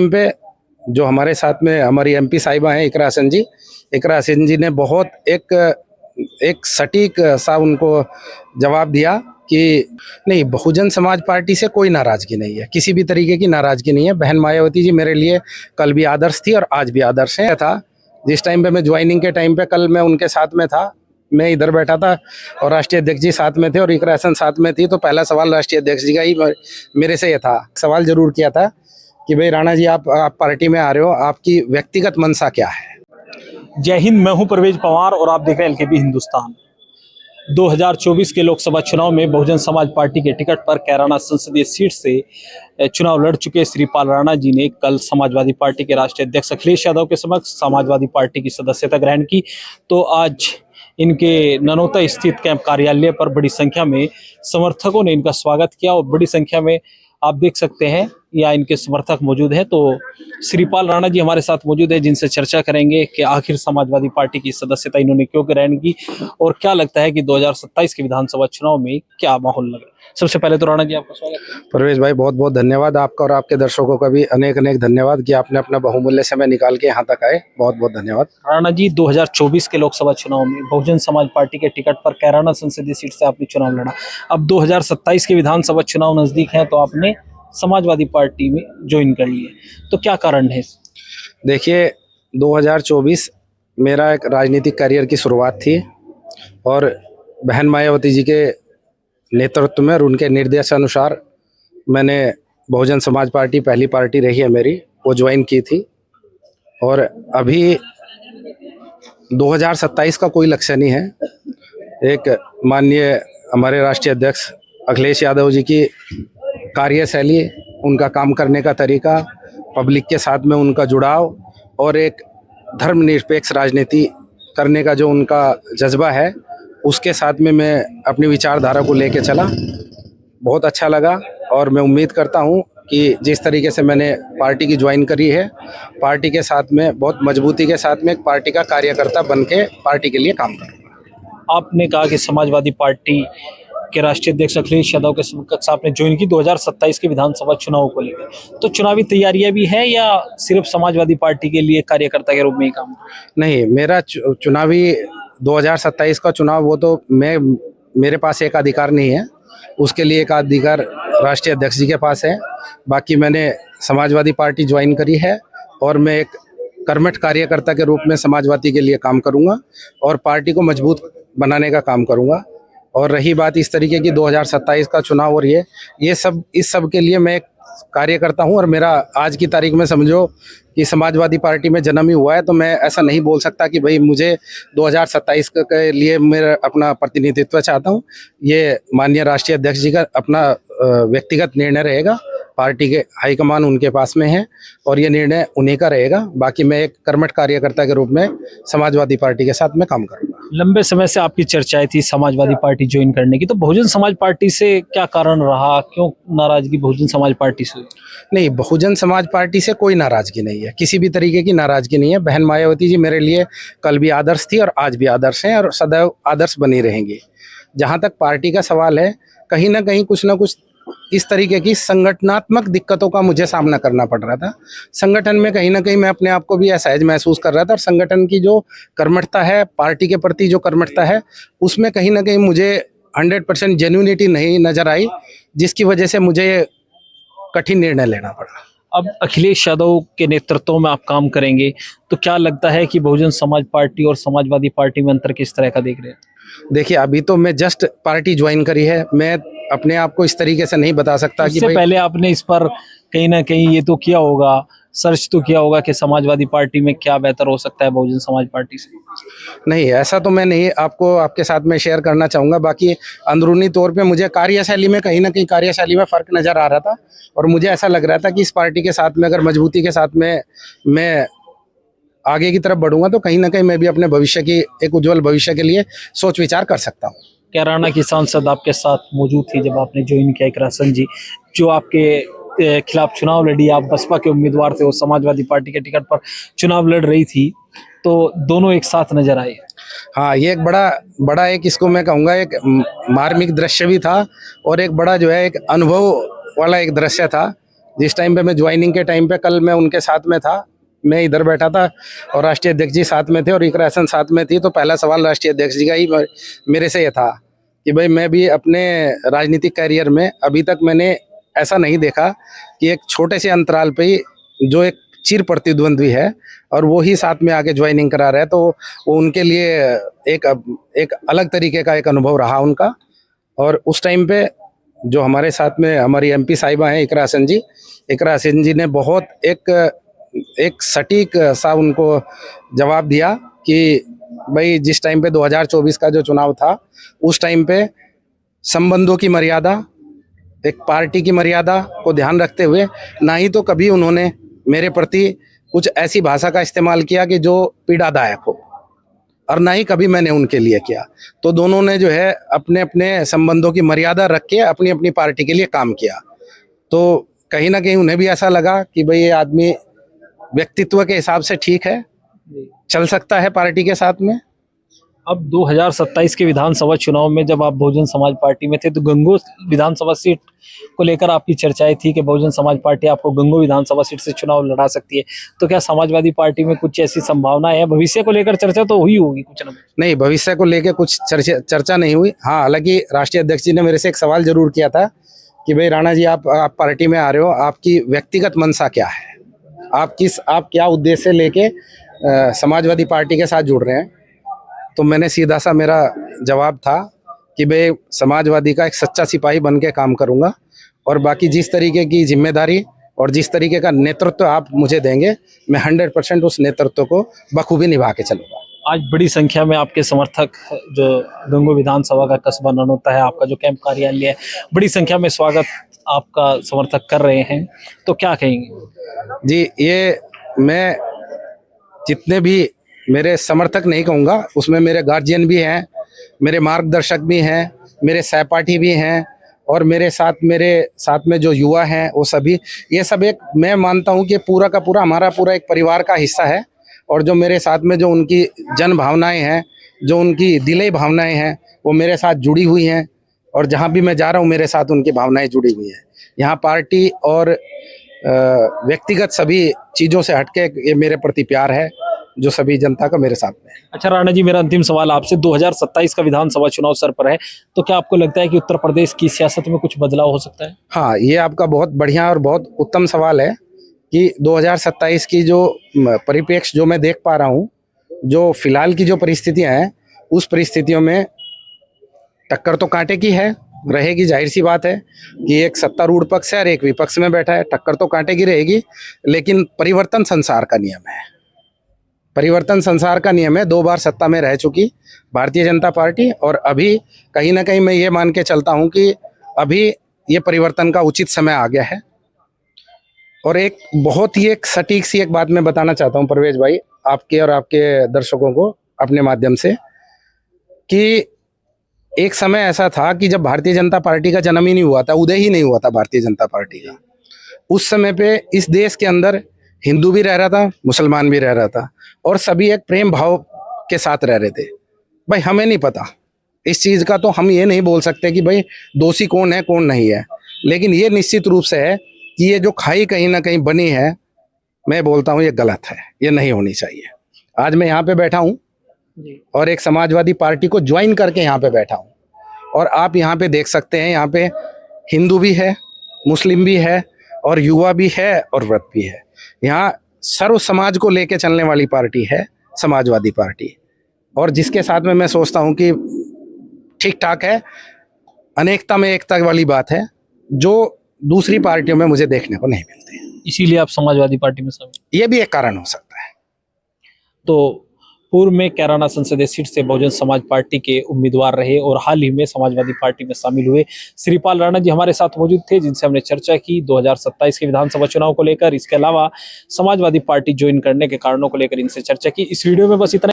पे जो हमारे साथ में हमारी एमपी साहिबा हैं इकरा हसन जी ने बहुत एक सटीक सा उनको जवाब दिया कि नहीं, बहुजन समाज पार्टी से कोई नाराजगी नहीं है, किसी भी तरीके की नाराजगी नहीं है। बहन मायावती जी मेरे लिए कल भी आदर्श थी और आज भी आदर्श है था। जिस टाइम पे मैं ज्वाइनिंग के टाइम पे कल मैं उनके साथ में था, मैं इधर बैठा था और राष्ट्रीय अध्यक्ष जी साथ में थे और इकरा हसन साथ में थी, तो पहला सवाल राष्ट्रीय अध्यक्ष जी का ही मेरे से ये था, सवाल जरूर किया था कि भाई राणा जी आप पार्टी में आ रहे हो, आपकी व्यक्तिगत मंशा क्या है। जय हिंद, मैं हूं परवेज पवार और आप देख रहे हैं एलकेबी हिंदुस्तान। 2024 के लोकसभा चुनाव में बहुजन समाज पार्टी के टिकट पर कैराना संसदीय सीट से चुनाव लड़ चुके श्रीपाल राणा जी ने कल समाजवादी पार्टी के राष्ट्रीय अध्यक्ष अखिलेश यादव के समक्ष समाजवादी पार्टी की सदस्यता ग्रहण की। तो आज इनके ननौता स्थित कैंप कार्यालय पर बड़ी संख्या में समर्थकों ने इनका स्वागत किया और बड़ी संख्या में आप देख सकते हैं या इनके समर्थक मौजूद हैं। तो श्रीपाल राणा जी हमारे साथ मौजूद है, जिनसे चर्चा करेंगे कि आखिर समाजवादी पार्टी की सदस्यता इन्होंने क्यों ग्रहण की और क्या लगता है कि 2027 के विधानसभा चुनाव में क्या माहौल लग रहा है। सबसे पहले तो राणा जी आपका स्वागत है। परवेज भाई बहुत बहुत धन्यवाद आपका और आपके दर्शकों का भी अनेक अनेक धन्यवाद कि आपने अपना बहुमूल्य समय निकाल के यहाँ तक आए, बहुत बहुत धन्यवाद। राणा जी, 2024 के लोकसभा चुनाव में बहुजन समाज पार्टी के टिकट पर कैराना संसदीय सीट से आपने चुनाव लड़ा। अब 2027 के विधानसभा चुनाव नजदीक है तो आपने समाजवादी पार्टी में ज्वाइन कर लिए, तो क्या कारण है? देखिए, 2024 मेरा एक राजनीतिक करियर की शुरुआत थी और बहन मायावती जी के नेतृत्व में और उनके निर्देशानुसार मैंने बहुजन समाज पार्टी, पहली पार्टी रही है मेरी, वो ज्वाइन की थी। और अभी 2027 का कोई लक्ष्य नहीं है। एक माननीय हमारे राष्ट्रीय अध्यक्ष अखिलेश यादव जी की कार्यशैली, उनका काम करने का तरीका, पब्लिक के साथ में उनका जुड़ाव और एक धर्मनिरपेक्ष राजनीति करने का जो उनका जज्बा है, उसके साथ में मैं अपनी विचारधारा को लेके चला। बहुत अच्छा लगा और मैं उम्मीद करता हूं कि जिस तरीके से मैंने पार्टी की ज्वाइन करी है, पार्टी के साथ में बहुत मजबूती के साथ में एक पार्टी का कार्यकर्ता बन के पार्टी के लिए काम करूँगा। आपने कहा कि समाजवादी पार्टी के राष्ट्रीय अध्यक्ष अखिलेश यादव के समक्ष आपने ज्वाइन की 2027 के विधानसभा चुनाव को लेकर, तो चुनावी तैयारियां भी है या सिर्फ समाजवादी पार्टी के लिए कार्यकर्ता के रूप में ही काम? नहीं, मेरा चुनावी 2027 का चुनाव, वो तो मेरे पास एक अधिकार नहीं है, उसके लिए एक अधिकार राष्ट्रीय अध्यक्ष जी के पास है। बाकी मैंने समाजवादी पार्टी ज्वाइन करी है और मैं एक कर्मठ कार्यकर्ता के रूप में समाजवादी के लिए काम करूंगा और पार्टी को मजबूत बनाने का काम करूंगा। और रही बात इस तरीके की 2027 का चुनाव और ये सब, इस सब के लिए मैं एक कार्यकर्ता हूं और मेरा आज की तारीख में समझो कि समाजवादी पार्टी में जन्म ही हुआ है, तो मैं ऐसा नहीं बोल सकता कि भाई मुझे 2027 के लिए मेरा अपना प्रतिनिधित्व चाहता हूं। ये माननीय राष्ट्रीय अध्यक्ष जी का अपना व्यक्तिगत निर्णय रहेगा। पार्टी के हाईकमान उनके पास में है और ये निर्णय उन्हीं का रहेगा। बाकी मैं एक कर्मठ कार्यकर्ता के रूप में समाजवादी पार्टी के साथ में काम करूंगा। लंबे समय से आपकी चर्चाएं थी समाजवादी पार्टी ज्वाइन करने की, तो बहुजन समाज पार्टी से क्या कारण रहा, क्यों नाराजगी बहुजन समाज पार्टी से? नहीं, बहुजन समाज पार्टी से कोई नाराजगी नहीं है, किसी भी तरीके की नाराजगी नहीं है। बहन मायावती जी मेरे लिए कल भी आदर्श थी और आज भी आदर्श हैं और सदैव आदर्श बनी रहेंगी। जहां तक पार्टी का सवाल है, कहीं ना कहीं कुछ ना कुछ इस तरीके की संगठनात्मक दिक्कतों का मुझे सामना करना पड़ रहा था। संगठन में कहीं ना कहीं मैं अपने आप को भी असहज महसूस कर रहा था और संगठन की जो कर्मठता है, पार्टी के प्रति जो कर्मठता है, उसमें कहीं ना कहीं मुझे 100% जेन्युइनिटी नहीं नजर आई, जिसकी वजह से मुझे कठिन निर्णय लेना पड़ा। अब अखिलेश यादव के नेतृत्व में आप काम करेंगे, तो क्या लगता है कि बहुजन समाज पार्टी और समाजवादी पार्टी में अंतर किस तरह का देख रहे हैं? देखिए, अभी तो मैं जस्ट पार्टी ज्वाइन करी है, मैं अपने आप को इस तरीके से नहीं बता सकता कि इससे पहले आपने इस पर कहीं ना कहीं ये तो किया होगा, सर्च तो किया होगा कि समाजवादी पार्टी में क्या बेहतर हो सकता है बहुजन समाज पार्टी से? नहीं, ऐसा तो मैं नहीं आपको आपके साथ में शेयर करना चाहूँगा। बाकी अंदरूनी तौर पे मुझे कार्यशैली में कहीं ना कहीं कार्यशैली में फ़र्क नज़र आ रहा था और मुझे ऐसा लग रहा था कि इस पार्टी के साथ में अगर मजबूती के साथ में मैं आगे की तरफ बढ़ूंगा तो कहीं ना कहीं मैं भी अपने भविष्य की, एक उज्जवल भविष्य के लिए सोच विचार कर सकता हूँ। कैराना की सांसद आपके साथ मौजूद थी जब आपने ज्वाइन किया, इकरा हसन जी, जो आपके खिलाफ चुनाव लड़ी, आप बसपा के उम्मीदवार थे, वो समाजवादी पार्टी के टिकट पर चुनाव लड़ रही थी, तो दोनों एक साथ नजर आए। हाँ, ये एक बड़ा एक, इसको मैं कहूँगा एक मार्मिक दृश्य भी था और एक बड़ा जो है एक अनुभव वाला एक दृश्य था, जिस टाइम पे मैं ज्वाइनिंग के टाइम पे, कल मैं उनके साथ में था, मैं इधर बैठा था और राष्ट्रीय अध्यक्ष जी साथ में थे और इकरा हसन साथ में थी। तो पहला सवाल राष्ट्रीय अध्यक्ष जी का ही मेरे से ये था कि भाई मैं भी अपने राजनीतिक कैरियर में अभी तक मैंने ऐसा नहीं देखा कि एक छोटे से अंतराल पे ही जो एक चिर प्रतिद्वंद्वी है और वो ही साथ में आके ज्वाइनिंग करा रहे हैं, तो वो उनके लिए एक अलग तरीके का एक अनुभव रहा उनका। और उस टाइम पे जो हमारे साथ में हमारी एमपी साहिबा हैं इकरा हसन जी ने बहुत एक सटीक सा उनको जवाब दिया कि भाई जिस टाइम पे 2024 का जो चुनाव था, उस टाइम पे संबंधों की मर्यादा, एक पार्टी की मर्यादा को ध्यान रखते हुए ना ही तो कभी उन्होंने मेरे प्रति कुछ ऐसी भाषा का इस्तेमाल किया कि जो पीड़ादायक हो, और ना ही कभी मैंने उनके लिए किया। तो दोनों ने जो है अपने अपने संबंधों की मर्यादा रख के अपनी अपनी पार्टी के लिए काम किया। तो कहीं ना कहीं उन्हें भी ऐसा लगा कि भाई ये आदमी व्यक्तित्व के हिसाब से ठीक है, चल सकता है पार्टी के साथ में। अब 2027 के विधानसभा चुनाव में जब आप बहुजन समाज पार्टी में थे तो गंगो विधानसभा सीट को लेकर आपकी चर्चाएं थी कि बहुजन समाज पार्टी आपको गंगो विधानसभा सीट से चुनाव लड़ा सकती है। तो क्या समाजवादी पार्टी में कुछ ऐसी संभावना है? भविष्य को लेकर चर्चा तो हुई होगी कुछ ना कुछ। नहीं, भविष्य को लेकर कुछ चर्चा नहीं हुई। हाँ, हालांकि राष्ट्रीय अध्यक्ष जी ने मेरे से एक सवाल जरूर किया था कि भाई राणा जी, आप पार्टी में आ रहे हो, आपकी व्यक्तिगत मंशा क्या है, आप क्या उद्देश्य लेके समाजवादी पार्टी के साथ जुड़ रहे हैं। तो मैंने सीधा सा मेरा जवाब था कि भाई समाजवादी का एक सच्चा सिपाही बन के काम करूंगा और बाकी जिस तरीके की जिम्मेदारी और जिस तरीके का नेतृत्व आप मुझे देंगे, मैं 100% उस नेतृत्व को बखूबी निभा के चलूंगा। आज बड़ी संख्या में आपके समर्थक जो गंगो विधानसभा का कस्बा ननौता है, आपका जो कैंप कार्यालय है, बड़ी संख्या में स्वागत आपका समर्थक कर रहे हैं, तो क्या कहेंगे? जी, ये मैं जितने भी मेरे समर्थक नहीं कहूँगा, उसमें मेरे गार्जियन भी हैं, मेरे मार्गदर्शक भी हैं, मेरे सहपाठी भी हैं और मेरे साथ में जो युवा हैं वो सभी, ये सब एक मैं मानता हूँ कि पूरा का पूरा हमारा पूरा एक परिवार का हिस्सा है। और जो मेरे साथ में जो उनकी जन भावनाएं हैं, जो उनकी दिली भावनाएं हैं, वो मेरे साथ जुड़ी हुई हैं और जहाँ भी मैं जा रहा हूँ मेरे साथ उनकी भावनाएं जुड़ी हुई हैं। यहाँ पार्टी और व्यक्तिगत सभी चीज़ों से हटके ये मेरे प्रति प्यार है जो सभी जनता का मेरे साथ में है। अच्छा राणा जी, मेरा अंतिम सवाल आपसे, 2027 का विधानसभा चुनाव सर पर है, तो क्या आपको लगता है कि उत्तर प्रदेश की सियासत में कुछ बदलाव हो सकता है? हाँ, ये आपका बहुत बढ़िया और बहुत उत्तम सवाल है कि 2027 की जो परिप्रेक्ष्य जो मैं देख पा रहा हूँ, जो फिलहाल की जो परिस्थितियां हैं, उस परिस्थितियों में टक्कर तो कांटे की है, रहेगी। जाहिर सी बात है कि एक सत्तारूढ़ पक्ष है और एक विपक्ष में बैठा है, टक्कर तो कांटे की रहेगी। लेकिन परिवर्तन संसार का नियम है, परिवर्तन संसार का नियम है। 2 बार सत्ता में रह चुकी भारतीय जनता पार्टी और अभी कहीं ना कहीं मैं ये मान के चलता हूँ कि अभी ये परिवर्तन का उचित समय आ गया है। और एक बहुत ही एक सटीक सी एक बात मैं बताना चाहता हूँ परवेज भाई, आपके और आपके दर्शकों को अपने माध्यम से, कि एक समय ऐसा था कि जब भारतीय जनता पार्टी का जन्म ही नहीं हुआ था, उदय ही नहीं हुआ था भारतीय जनता पार्टी का, उस समय पे इस देश के अंदर हिंदू भी रह रहा था, मुसलमान भी रह रहा था और सभी एक प्रेम भाव के साथ रह रहे थे। भाई हमें नहीं पता इस चीज़ का, तो हम ये नहीं बोल सकते कि भाई दोषी कौन है कौन नहीं है, लेकिन ये निश्चित रूप से है कि ये जो खाई कहीं ना कहीं बनी है, मैं बोलता हूँ ये गलत है, ये नहीं होनी चाहिए। आज मैं यहाँ पे बैठा हूँ और एक समाजवादी पार्टी को ज्वाइन करके यहाँ पे बैठा हूँ और आप यहाँ पे देख सकते हैं, यहाँ पे हिंदू भी है, मुस्लिम भी है और युवा भी है और व्रत भी है। यहाँ सर्व समाज को लेके चलने वाली पार्टी है समाजवादी पार्टी, और जिसके साथ में मैं सोचता हूँ कि ठीक ठाक है, अनेकता में एकता वाली बात है जो दूसरी पार्टियों में मुझे देखने को नहीं मिलती। इसीलिए आप समाजवादी पार्टी में शामिल? ये भी एक कारण हो सकता है। तो पूर्व में कैराना संसदीय सीट से बहुजन समाज पार्टी के उम्मीदवार रहे और हाल ही में समाजवादी पार्टी में शामिल हुए श्रीपाल राणा जी हमारे साथ मौजूद थे, जिनसे हमने चर्चा की 2027 के विधानसभा चुनाव को लेकर, इसके अलावा समाजवादी पार्टी ज्वाइन करने के कारणों को लेकर इनसे चर्चा की। इस वीडियो में बस इतना।